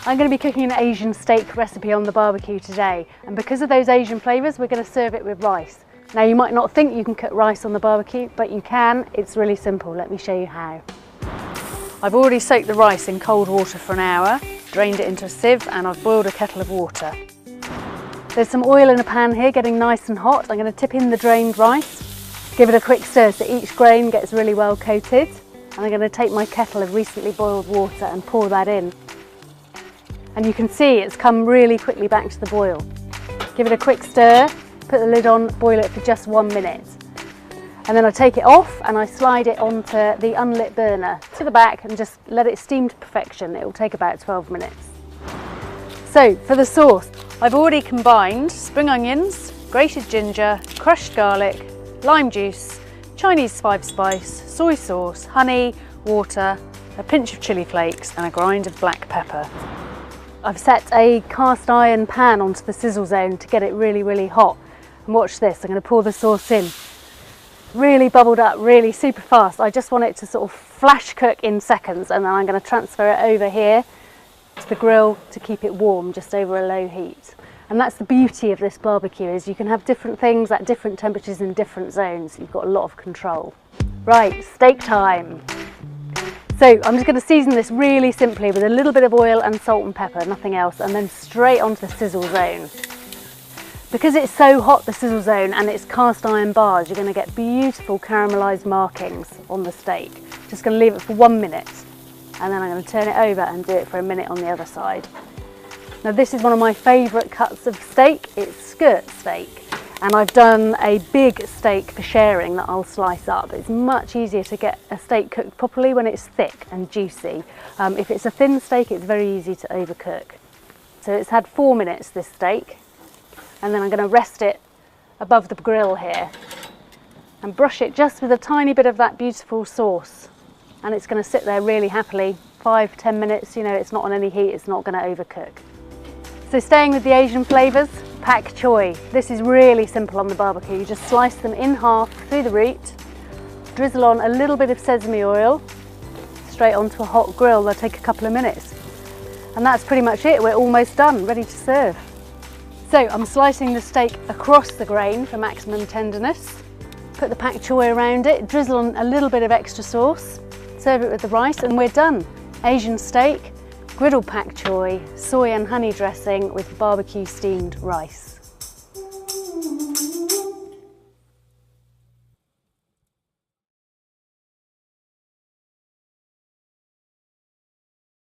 I'm going to be cooking an Asian steak recipe on the barbecue today, and because of those Asian flavours we're going to serve it with rice. Now you might not think you can cook rice on the barbecue, but you can. It's really simple. Let me show you how. I've already soaked the rice in cold water for an hour, drained it into a sieve, and I've boiled a kettle of water. There's some oil in a pan here getting nice and hot. I'm going to tip in the drained rice, give it a quick stir so each grain gets really well coated, and I'm going to take my kettle of recently boiled water and pour that in. And you can see it's come really quickly back to the boil. Give it a quick stir, put the lid on, boil it for just 1 minute. And then I take it off and I slide it onto the unlit burner to the back and just let it steam to perfection. It will take about 12 minutes. So for the sauce, I've already combined spring onions, grated ginger, crushed garlic, lime juice, Chinese 5-spice, soy sauce, honey, water, a pinch of chili flakes and a grind of black pepper. I've set a cast iron pan onto the sizzle zone to get it really hot. And watch this, I'm going to pour the sauce in. Really bubbled up, really super fast. I just want it to sort of flash cook in seconds, and then I'm going to transfer it over here to the grill to keep it warm, just over a low heat. And that's the beauty of this barbecue, is you can have different things at different temperatures in different zones. You've got a lot of control. Right, steak time. So I'm just going to season this really simply with a little bit of oil and salt and pepper, nothing else, and then straight onto the sizzle zone. Because it's so hot, the sizzle zone, and it's cast iron bars, you're going to get beautiful caramelised markings on the steak. Just going to leave it for 1 minute, and then I'm going to turn it over and do it for a minute on the other side. Now this is one of my favourite cuts of steak. It's skirt steak. And I've done a big steak for sharing that I'll slice up. It's much easier to get a steak cooked properly when it's thick and juicy. If it's a thin steak, it's very easy to overcook. So it's had 4 minutes, this steak. And then I'm going to rest it above the grill here and brush it just with a tiny bit of that beautiful sauce. And it's going to sit there really happily, 5–10 minutes. You know, it's not on any heat, it's not going to overcook. So staying with the Asian flavours, pak choy. This is really simple on the barbecue. You just slice them in half through the root, drizzle on a little bit of sesame oil, straight onto a hot grill. They'll take a couple of minutes. And that's pretty much it. We're almost done, ready to serve. So I'm slicing the steak across the grain for maximum tenderness. Put the pak choy around it, drizzle on a little bit of extra sauce, serve it with the rice, and we're done. Asian steak, griddled pak choy, soy and honey dressing with barbecue steamed rice.